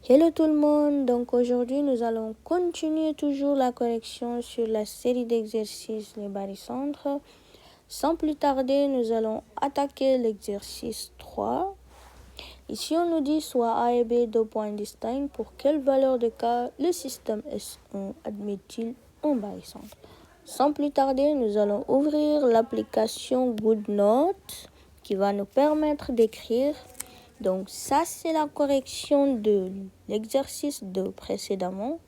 Hello tout le monde, donc aujourd'hui nous allons continuer toujours la correction sur la série d'exercices les barycentres. Sans plus tarder, nous allons attaquer l'exercice 3. Ici on nous dit soit A et B deux points distincts, pour quelle valeur de K le système S1 admet-il un barycentre. Sans plus tarder, nous allons ouvrir l'application GoodNotes qui va nous permettre d'écrire. Donc ça, c'est la correction de l'exercice de précédemment.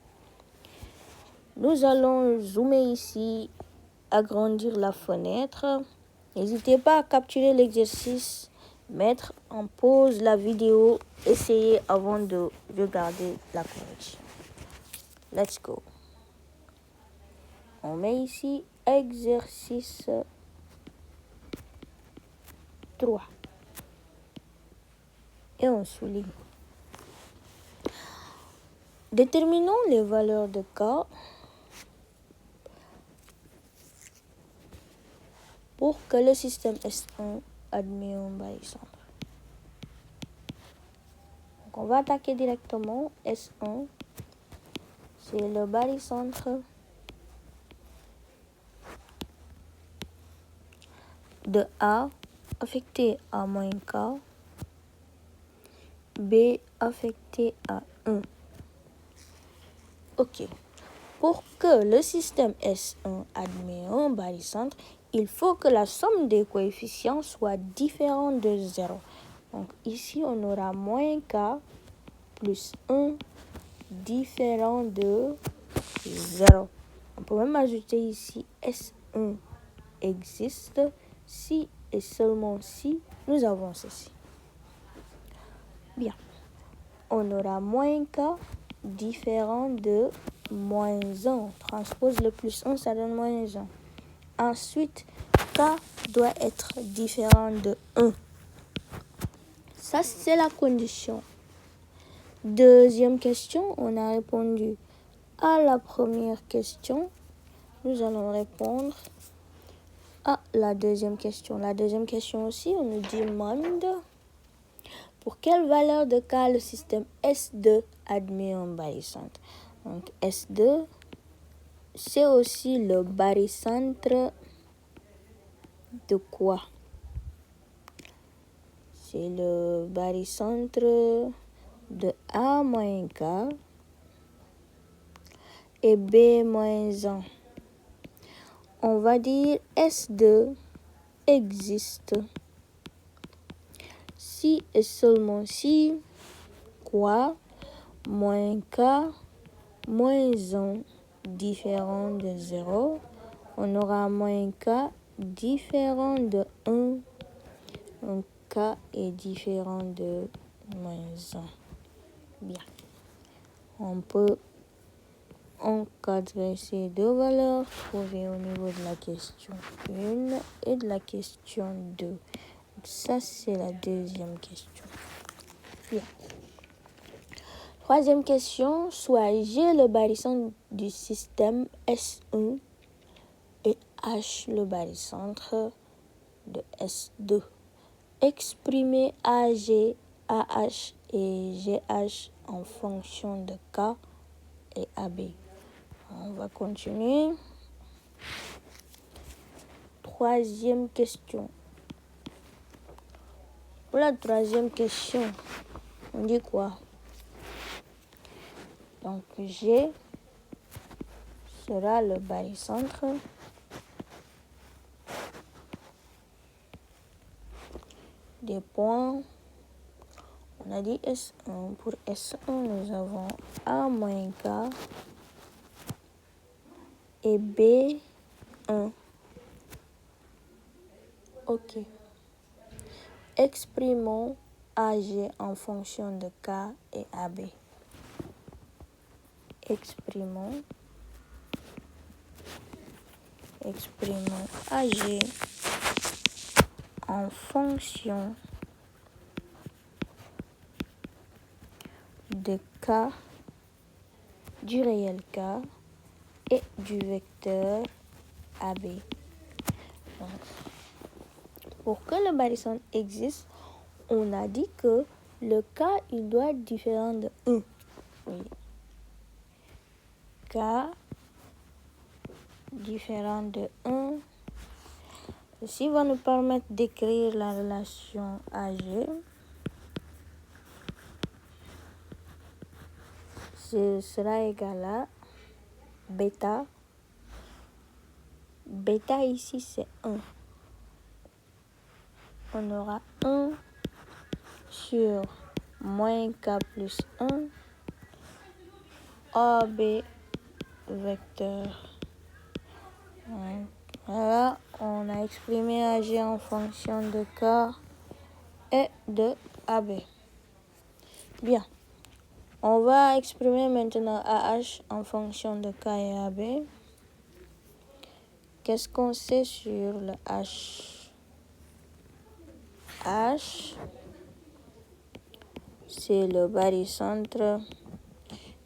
Nous allons zoomer ici, agrandir la fenêtre. N'hésitez pas à capturer l'exercice, mettre en pause la vidéo, essayez avant de regarder la correction. Let's go. On met ici exercice 3. Et on souligne. Déterminons les valeurs de K pour que le système S1 admet un barycentre. Donc on va attaquer directement S1. C'est le barycentre de A affecté à moins K, B affecté à 1. Ok. Pour que le système S1 admet un barycentre, il faut que la somme des coefficients soit différente de 0. Donc ici, on aura moins K plus 1 différent de 0. On peut même ajouter ici S1 existe si et seulement si nous avons ceci. Bien. On aura moins K différent de moins 1. On transpose le plus 1, ça donne moins 1. Ensuite, K doit être différent de 1. Ça, c'est la condition. Deuxième question, on a répondu à la première question. Nous allons répondre à la deuxième question. La deuxième question aussi, on nous demande pour quelle valeur de K le système S2 admet un barycentre. Donc S2, c'est aussi le barycentre de quoi? C'est le barycentre de A moins K et B moins 1. On va dire S2 existe si et seulement si quoi moins K moins 1 différent de 0. On aura moins K différent de 1. Donc K est différent de moins 1. Bien. On peut encadrer ces deux valeurs trouvées au niveau de la question 1 et de la question 2. Donc ça, c'est la deuxième question. Bien. Troisième question, soit G le barycentre du système S1 et H le barycentre de S2. Exprimez AG, AH et GH en fonction de K et AB. On va continuer. Troisième question. Pour la troisième question, on dit quoi? Donc G sera le barycentre des points. On a dit S1. Pour S1, nous avons A moins K et B1. Ok. Exprimons AG en fonction de K et AB. Exprimons AG en fonction de K, du réel K et du vecteur AB. Donc, pour que le barycentre existe, on a dit que le K il doit être différent de 1. oui, K différent de 1. Ceci va nous permettre d'écrire la relation AG. Ce sera égal à bêta. Bêta ici, c'est 1. On aura 1 sur moins K plus 1 AB vecteur. Voilà, on a exprimé AG en fonction de K et de AB. Bien, on va exprimer maintenant AH en fonction de K et AB. Qu'est-ce qu'on sait sur le H? H, c'est le barycentre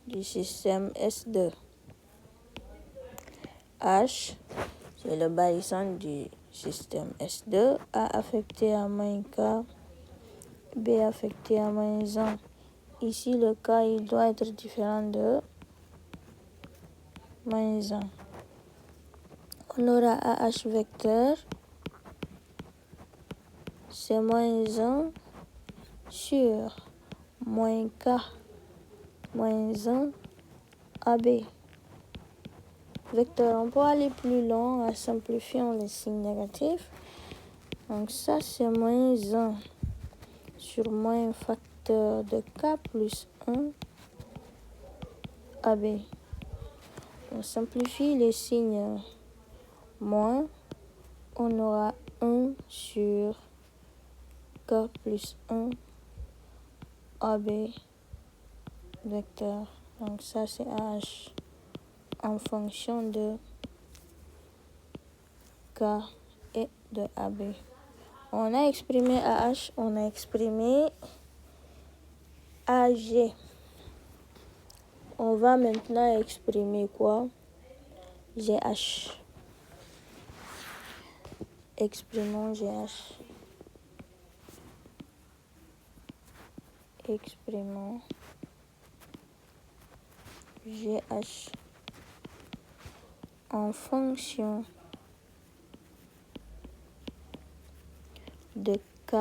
du système S2. H, c'est le barycentre du système S2. A affecté à moins K, B affecté à moins 1. Ici, le K, il doit être différent de moins 1. On aura AH vecteur, c'est moins 1 sur moins K moins 1 AB. Vecteur, on peut aller plus loin en simplifiant les signes négatifs. Donc ça, c'est moins 1 sur moins facteur de K plus 1 AB. On simplifie les signes moins. On aura 1 sur K plus 1 AB vecteur. Donc ça, c'est H en fonction de K et de AB. On a exprimé AH, on a exprimé AG. On va maintenant exprimer quoi? GH. Exprimons GH. Exprimons GH en fonction de K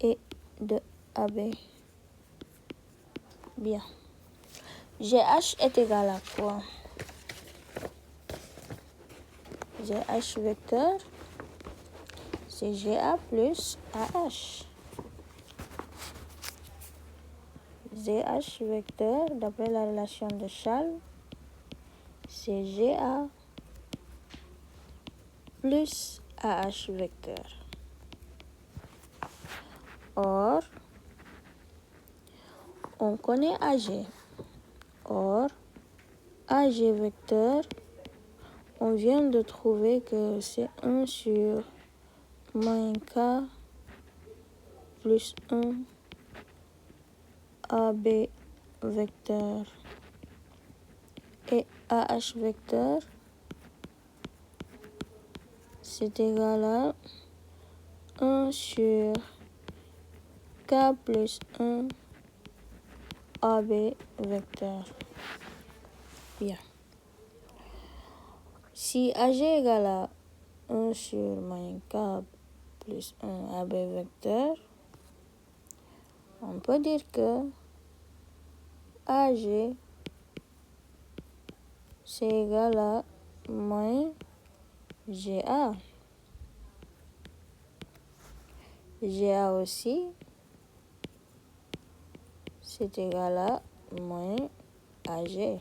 et de AB. Bien. GH est égal à quoi? GH vecteur, c'est GA plus AH. GH vecteur, d'après la relation de Charles, c'est GA plus AH vecteur. Or, on connaît AG. Or, AG vecteur, on vient de trouver que c'est 1 sur moins K plus 1 AB vecteur. Et AH vecteur, c'est égal à 1 sur K plus 1 AB vecteur. Bien. Si AG égale à 1 sur moins K plus 1 AB vecteur, on peut dire que AG c'est égal à moins GA. GA aussi, c'est égal à moins AG.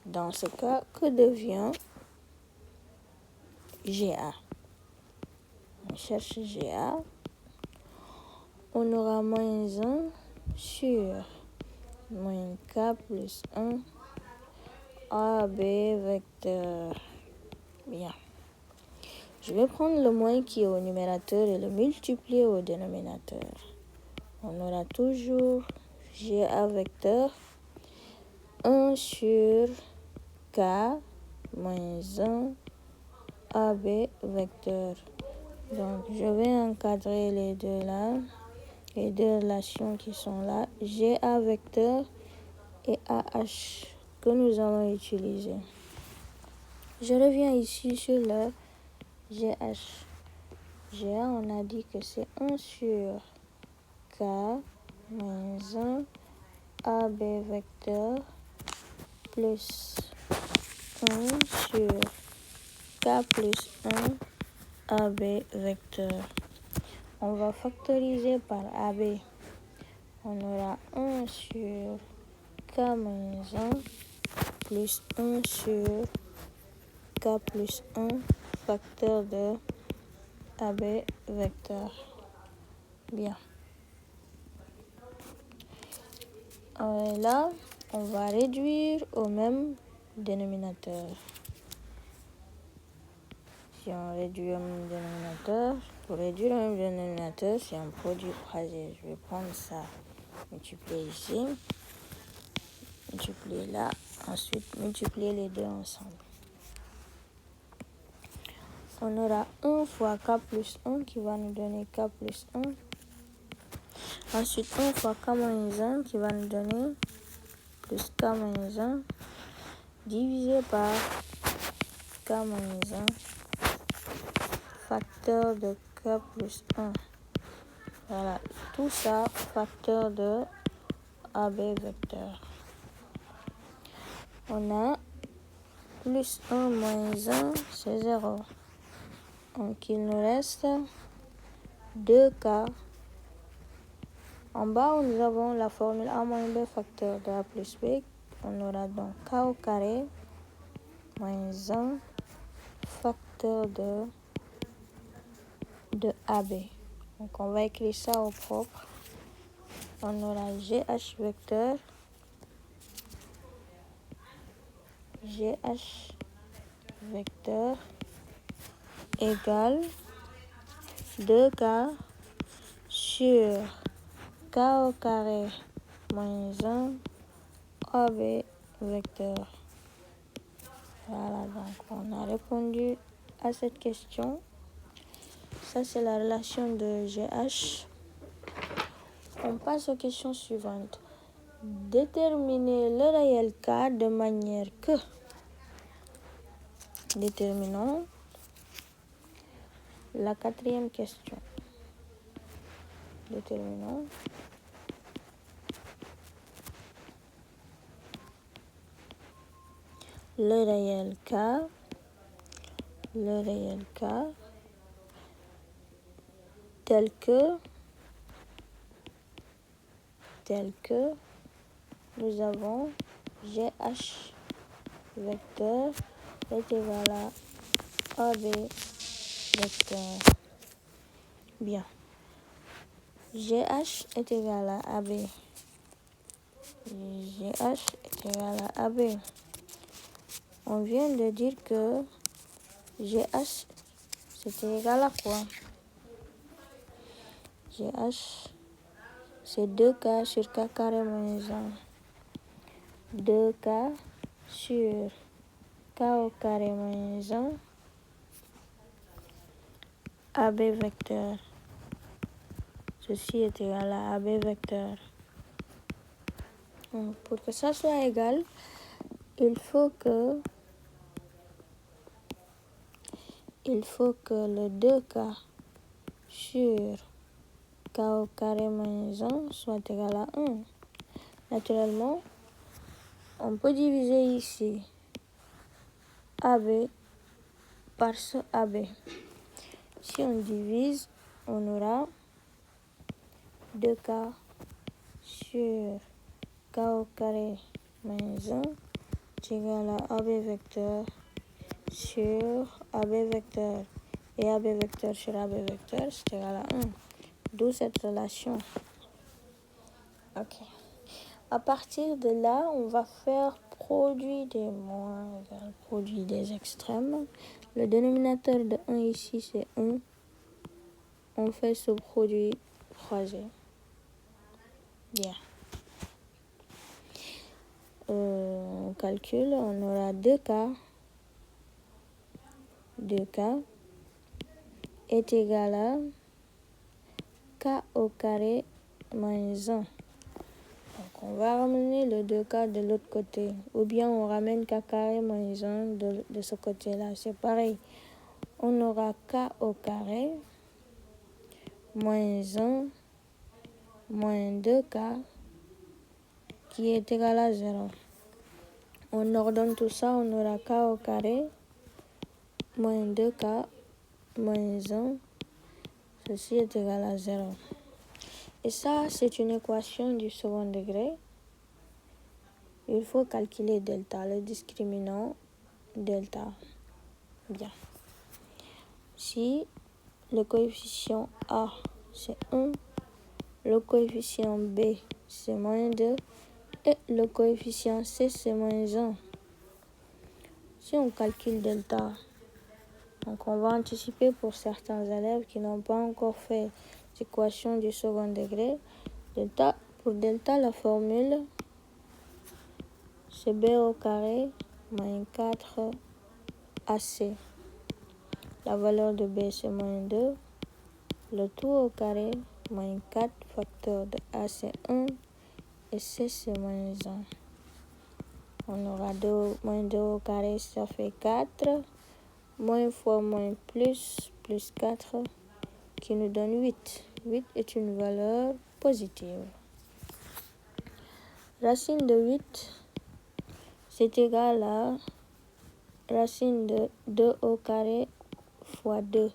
Dans ce cas, que devient GA? On cherche GA. On aura moins 1 sur moins K plus 1 AB vecteur. Bien. Je vais prendre le moins qui est au numérateur et le multiplier au dénominateur. On aura toujours GA vecteur 1 sur K moins 1 AB vecteur. Donc, je vais encadrer les deux là. les deux relations qui sont là, GA vecteur et AH que nous allons utiliser. Je reviens ici sur le GH. GA, on a dit que c'est 1 sur K moins 1 AB vecteur plus 1 sur K plus 1 AB vecteur. On va factoriser par AB. On aura 1 sur K moins 1 plus 1 sur K plus 1 facteur de AB vecteur. Bien. Et là, on va réduire au même dénominateur. Si on réduit au même dénominateur, pour réduire au même dénominateur, c'est un produit croisé. Je vais prendre ça, multiplier ici, multiplier là, ensuite multiplier les deux ensemble. On aura 1 fois K plus 1 qui va nous donner K plus 1. Ensuite, 1 fois K moins 1 qui va nous donner plus K moins 1 divisé par K moins 1 facteur de K plus 1. Voilà, tout ça facteur de AB vecteur. On a plus 1 moins 1, c'est 0. Donc il nous reste 2K. En bas, nous avons la formule A moins B facteur de A plus B. On aura donc K au carré moins 1 facteur de AB. Donc on va écrire ça au propre. On aura GH vecteur égale 2K sur K au carré moins 1 AB vecteur. Voilà, donc on a répondu à cette question. Ça, c'est la relation de GH. On passe aux questions suivantes. Déterminer le réel K de manière que... Déterminons la quatrième question. Déterminons le réel K tel que nous avons GH vecteur est égal à AB vecteur. Bien. GH est égal à AB. GH est égal à AB. On vient de dire que GH c'était égal à quoi? GH c'est 2K sur K carré moins 1. 2K sur K au carré moins 1 AB vecteur. Ceci est égal à AB vecteur. Donc, pour que ça soit égal, il faut que le 2K sur K au carré moins 1 soit égal à 1. Naturellement, on peut diviser ici AB par ce AB. Si on divise, on aura 2K sur K au carré moins 1 est égal à AB vecteur sur AB vecteur. Et AB vecteur sur AB vecteur, c'est égal à 1. D'où cette relation. Ok. À partir de là, on va faire produit des moins égale produit des extrêmes. Le dénominateur de 1 ici, c'est 1. On fait ce produit croisé. Bien. On calcule, on aura 2K. 2K est égal à K au carré moins 1. Donc, on va ramener le 2K de l'autre côté. Ou bien on ramène K carré moins 1 de ce côté-là. C'est pareil. On aura K au carré moins 1 moins 2K qui est égal à 0. On ordonne tout ça, on aura K au carré moins 2K moins 1. Ceci est égal à 0. Et ça, c'est une équation du second degré. Il faut calculer delta, le discriminant delta. Bien. Si le coefficient A, c'est 1, le coefficient B, c'est moins 2, et le coefficient C, c'est moins 1. Si on calcule delta, donc on va anticiper pour certains élèves qui n'ont pas encore fait l'équation du second degré. Pour delta, la formule, c'est B au carré moins 4 AC. La valeur de B, c'est moins 2. Le tout au carré, moins 4 facteur de A, c'est 1. Et C, c'est moins 1. On aura moins 2 au carré, ça fait 4. Moins fois moins plus 4, qui nous donne 8. 8 est une valeur positive. Racine de 8, c'est égal à racine de 2 au carré fois 2,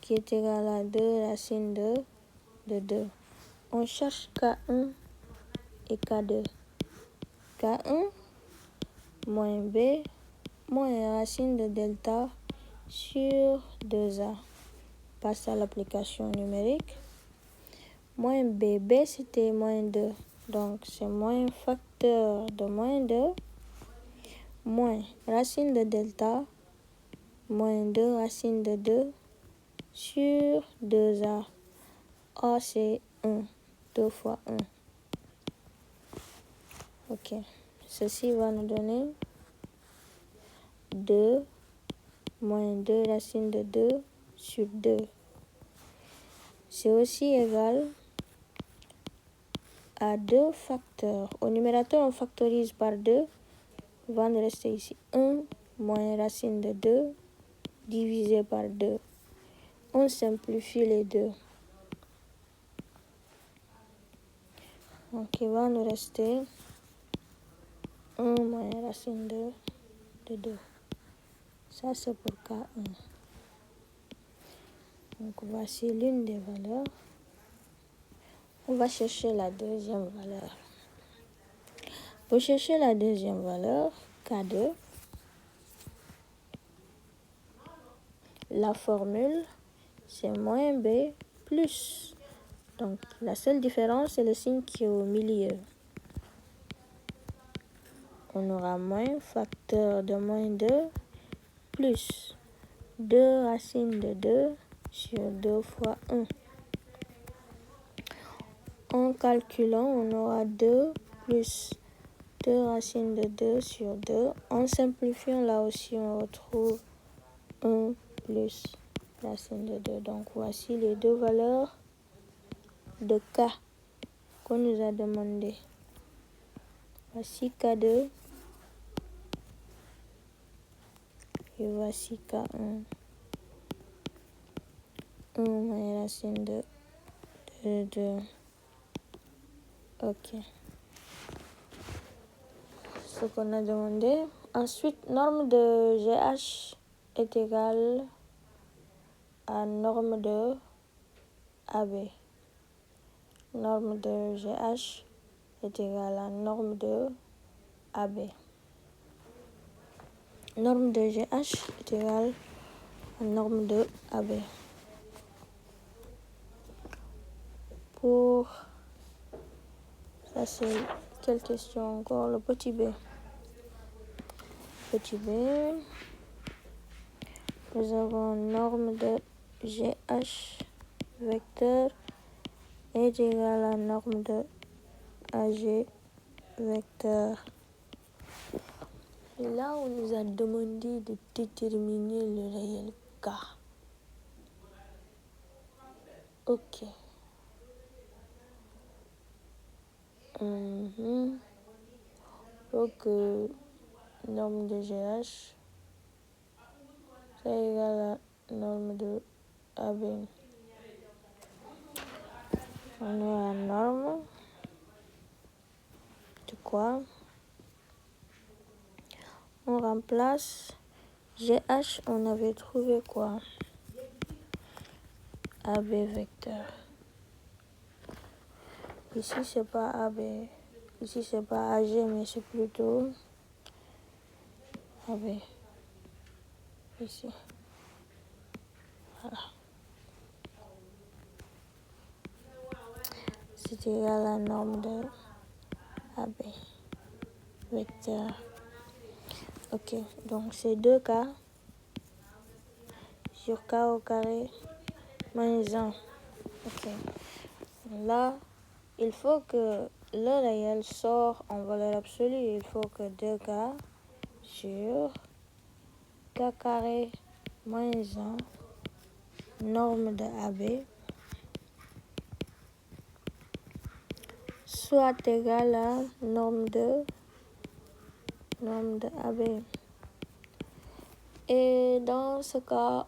qui est égal à 2 racine de 2. On cherche K1 et K2. K1 moins B moins racine de delta sur 2A. Passe à l'application numérique. Moins B. B, c'était moins 2. Donc, c'est moins facteur de moins 2 moins racine de delta moins 2 racine de 2 sur 2A. A, c'est 1. 2 fois 1. Ok. Ceci va nous donner 2 moins 2 racine de 2 sur 2. C'est aussi égal à 2 facteurs. Au numérateur, on factorise par 2. Il va nous rester ici 1 moins racine de 2 divisé par 2. On simplifie les deux. Donc, il va nous rester 1 moins racine de 2. Ça, c'est pour K1. Donc, voici l'une des valeurs. On va chercher la deuxième valeur. Pour chercher la deuxième valeur, K2, la formule, c'est moins B plus. Donc, la seule différence, c'est le signe qui est au milieu. On aura moins facteur de moins 2 plus 2 racine de 2 sur 2 fois 1. En calculant, on aura 2 plus 2 racine de 2 sur 2. En simplifiant, là aussi, on retrouve 1 plus racine de 2. Donc, voici les deux valeurs de K qu'on nous a demandé. Voici K2 et voici K1. 1 moins racine de 2. Ok. Ce qu'on a demandé. Ensuite, norme de GH est égale à norme de AB. Norme de GH est égale à norme de AB. Norme de GH est égale à norme de AB. Pour ça, c'est quelle question encore? Le petit b. Petit b, nous avons norme de GH vecteur est égale à norme de AG vecteur. Et là, on nous a demandé de déterminer le réel K. Ok. Donc, norme de GH, c'est égal à norme de AB. On a la norme de quoi? On remplace GH, on avait trouvé quoi? AB vecteur. Ici, c'est pas AB. Ici, c'est pas AG, mais c'est plutôt AB. Ici. Voilà. C'est égal à la norme de AB vecteur. Ok, donc c'est 2K sur K au carré moins 1. Ok. Là, il faut que le réel sort en valeur absolue. Il faut que 2K sur K carré moins 1, norme de AB, soit égal à norme de AB. Et dans ce cas,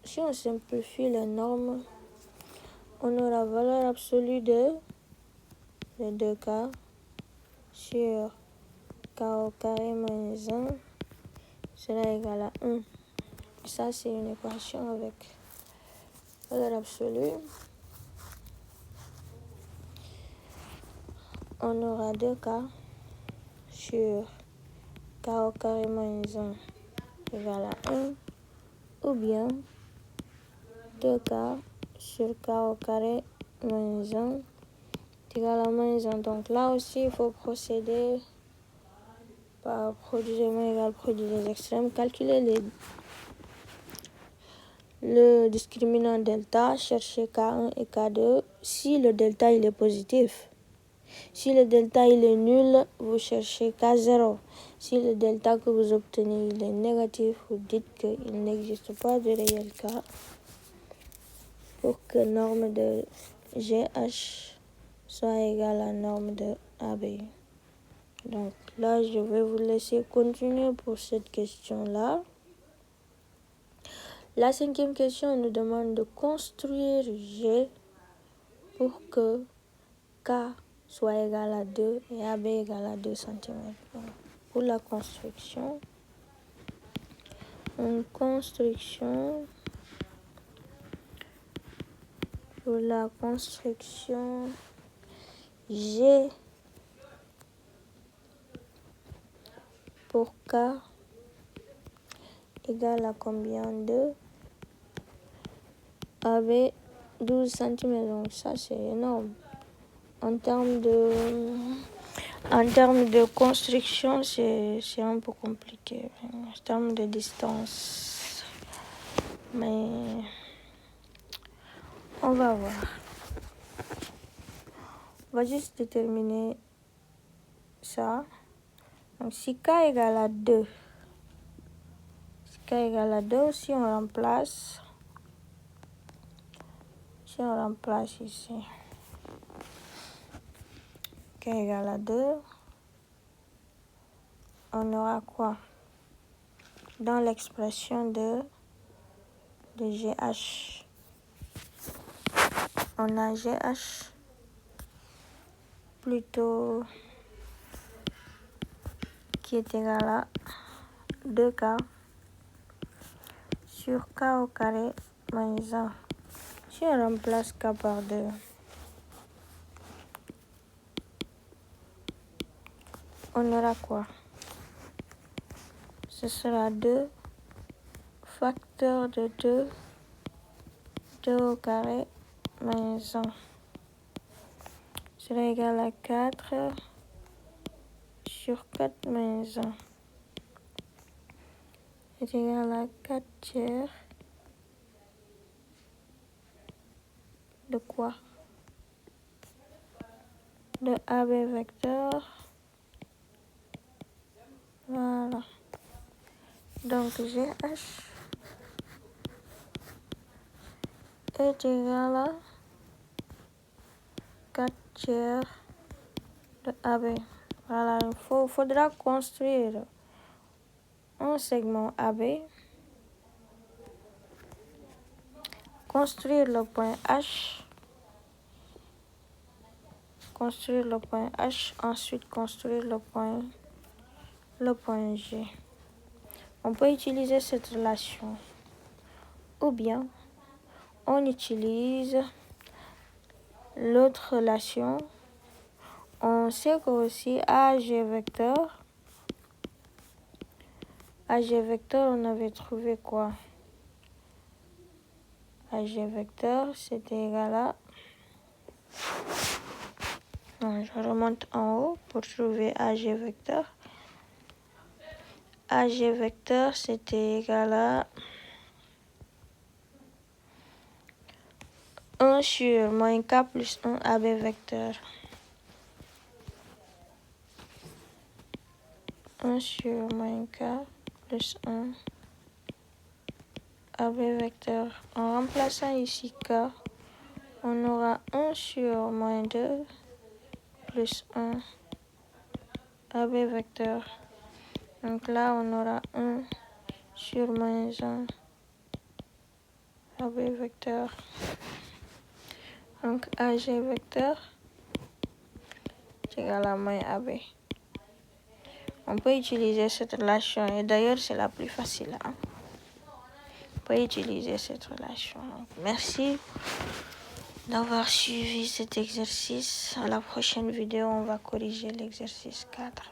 si on simplifie les normes, on aura valeur absolue de 2K sur K au carré moins 1 sera égal à 1. Et ça, c'est une équation avec valeur absolue. On aura 2K sur K au carré moins 1 égale à 1. Ou bien 2K sur K au carré moins 1 égale à moins 1. Donc là aussi, il faut procéder par produit des moins égal produit des extrêmes. Calculer le discriminant delta, chercher K1 et K2 si le delta il est positif. Si le delta il est nul, vous cherchez K0. Si le delta que vous obtenez il est négatif, vous dites qu'il n'existe pas de réel K pour que norme de GH soit égale à norme de AB. Donc là, je vais vous laisser continuer pour cette question-là. La 5e question nous demande de construire G pour que K soit égal à 2 et AB égal à 2 cm. Donc, pour la construction, pour la construction G pour K égale à combien de AB 12 cm. Donc ça c'est énorme. En termes de construction, c'est un peu compliqué. En termes de distance. Mais on va voir. On va juste déterminer ça. Donc si K égale à 2, si on remplace ici, K égale à 2, on aura quoi? Dans l'expression de GH, on a GH plutôt qui est égal à 2K sur K au carré moins 1. Si on remplace K par 2, on aura quoi? Ce sera 2 facteur de 2, 2 au carré moins 1 sera égal à 4 sur 4 moins 1 est égal à 4 tiers de quoi? De AB vecteur. Voilà. Donc GH est égal à 4 tiers le AB. Voilà, faudra construire un segment AB, construire le point H, ensuite construire le point G. On peut utiliser cette relation ou bien on utilise l'autre relation. On sait que aussi AG vecteur, on avait trouvé quoi? AG vecteur, c'était égal à... Non, je remonte en haut pour trouver AG vecteur. AG vecteur, c'était égal à 1 sur moins K plus 1 AB vecteur. 1 sur moins K plus 1 AB vecteur. En remplaçant ici K, on aura 1 sur moins 2 plus 1 AB vecteur. Donc là, on aura 1 sur moins 1 AB vecteur. Donc AG vecteur est égal à moins AB. On peut utiliser cette relation et d'ailleurs c'est la plus facile. On peut utiliser cette relation. Donc, merci d'avoir suivi cet exercice. À la prochaine vidéo, on va corriger l'exercice 4.